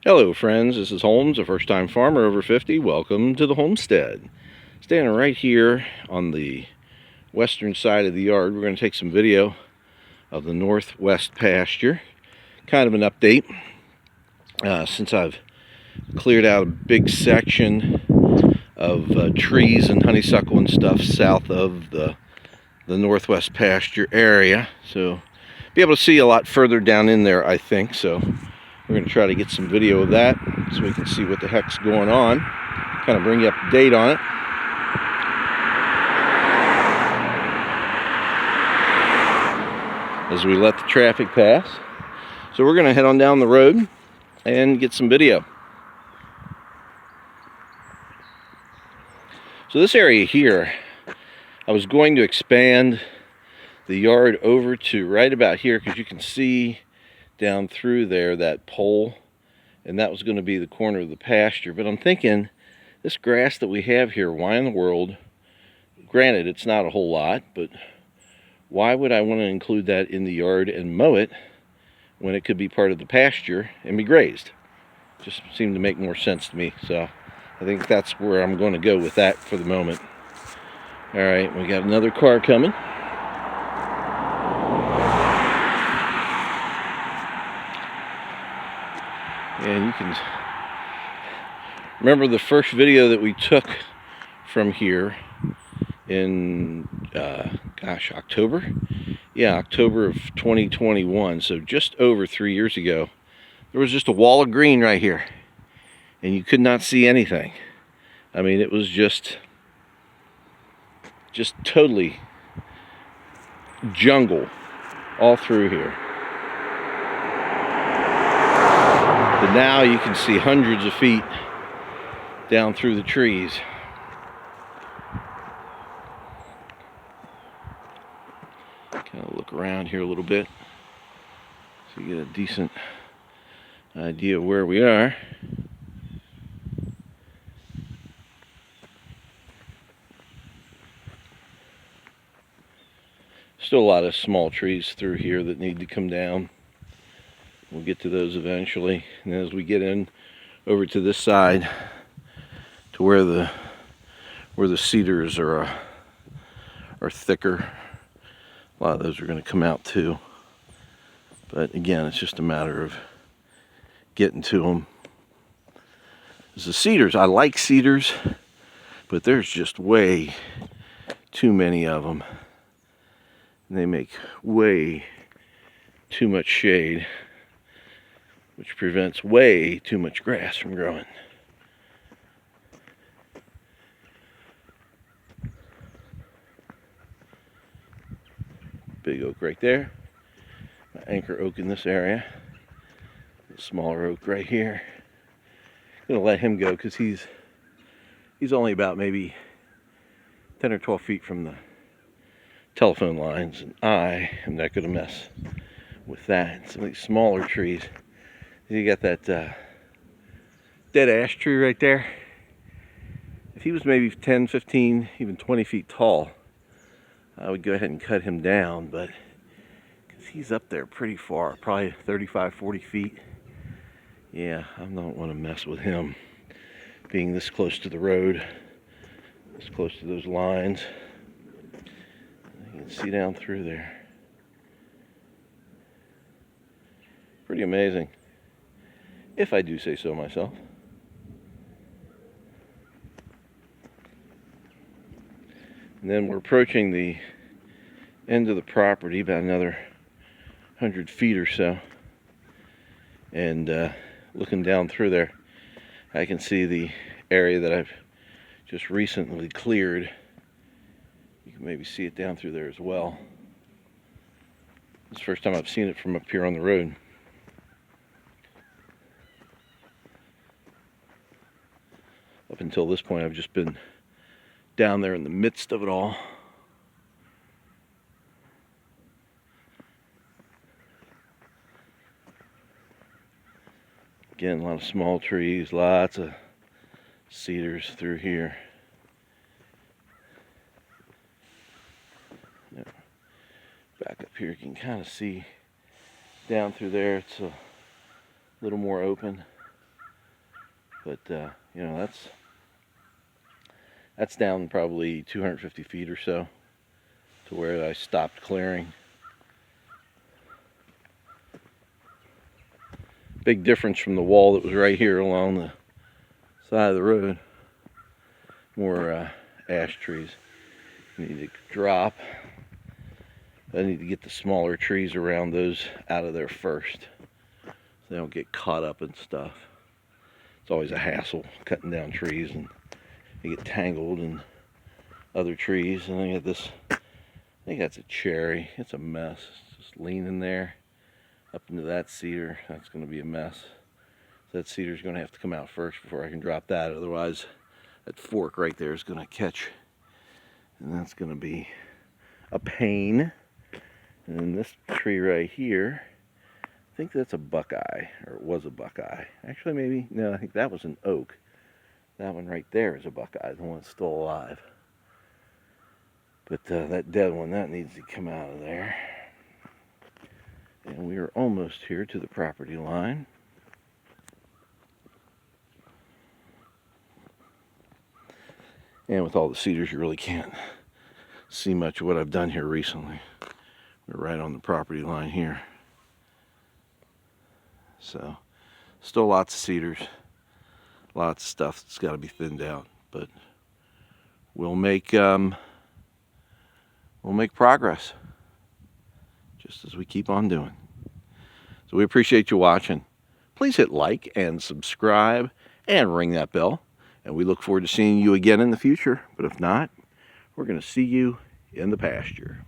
Hello friends, this is Holmes, a first-time farmer over 50. Welcome to the homestead. Standing right here on the western side of the yard, we're going to take some video of the northwest pasture. Kind of an update since I've cleared out a big section of trees and honeysuckle and stuff south of the northwest pasture area. So be able to see a lot further down in there, I think. So we're going to try to get some video of that so we can see what the heck's going on. Kind of bring you up to date on it. As we let the traffic pass. So we're going to head on down the road and get some video. So this area here, I was going to expand the yard over to right about here, because you can see down through there that pole, and that was going to be the corner of the pasture. But I'm thinking, this grass that we have here, why in the world, granted it's not a whole lot, but why would I want to include that in the yard and mow it when it could be part of the pasture and be grazed? Just seemed to make more sense to me. So I think that's where I'm going to go with that for the moment. All right, we got another car coming. And you can remember the first video that we took from here in, October? Yeah, October of 2021. So just over 3 years ago, there was just a wall of green right here. And you could not see anything. I mean, it was just totally jungle all through here. But now you can see hundreds of feet down through the trees. Kind of look around here a little bit so you get a decent idea of where we are. Still a lot of small trees through here that need to come down. We'll get to those eventually. And as we get in over to this side, to where the cedars are thicker, a lot of those are going to come out too. But again, it's just a matter of getting to them. As the cedars, I like cedars, but there's just way too many of them. And they make way too much shade, which prevents way too much grass from growing. Big oak right there. My anchor oak in this area. The smaller oak right here. I'm gonna let him go because he's only about maybe 10 or 12 feet from the telephone lines, and I am not gonna mess with that. Some of these smaller trees. You got that dead ash tree right there. If he was maybe 10, 15, even 20 feet tall, I would go ahead and cut him down, but because he's up there pretty far, probably 35, 40 feet. Yeah, I don't want to mess with him being this close to the road, this close to those lines. You can see down through there. Pretty amazing, if I do say so myself. And then we're approaching the end of the property, about another 100 feet or so. And looking down through there, I can see the area that I've just recently cleared. You can maybe see it down through there as well. It's the first time I've seen it from up here on the road. Up until this point, I've just been down there in the midst of it all. Again, a lot of small trees, lots of cedars through here. Back up here, you can kind of see down through there. It's a little more open. But you know, that's down probably 250 feet or so to where I stopped clearing. Big difference from the wall that was right here along the side of the road. More ash trees. Need to drop. I need to get the smaller trees around those out of there first, so they don't get caught up in stuff. It's always a hassle cutting down trees, and you get tangled in other trees. And I got this, I think that's a cherry. It's a mess. It's just leaning there up into that cedar. That's going to be a mess. So that cedar's going to have to come out first before I can drop that. Otherwise, that fork right there is going to catch, and that's going to be a pain. And then this tree right here, I think that's a buckeye, or it was a buckeye. Actually, maybe, no, I think that was an oak. That one right there is a buckeye, the one that's still alive. But that dead one, that needs to come out of there. And we are almost here to the property line. And with all the cedars, you really can't see much of what I've done here recently. We're right on the property line here. So, still lots of cedars. Lots of stuff that's got to be thinned out. But we'll make progress. Just as we keep on doing. So we appreciate you watching. Please hit like and subscribe and ring that bell. And we look forward to seeing you again in the future. But if not, we're going to see you in the pasture.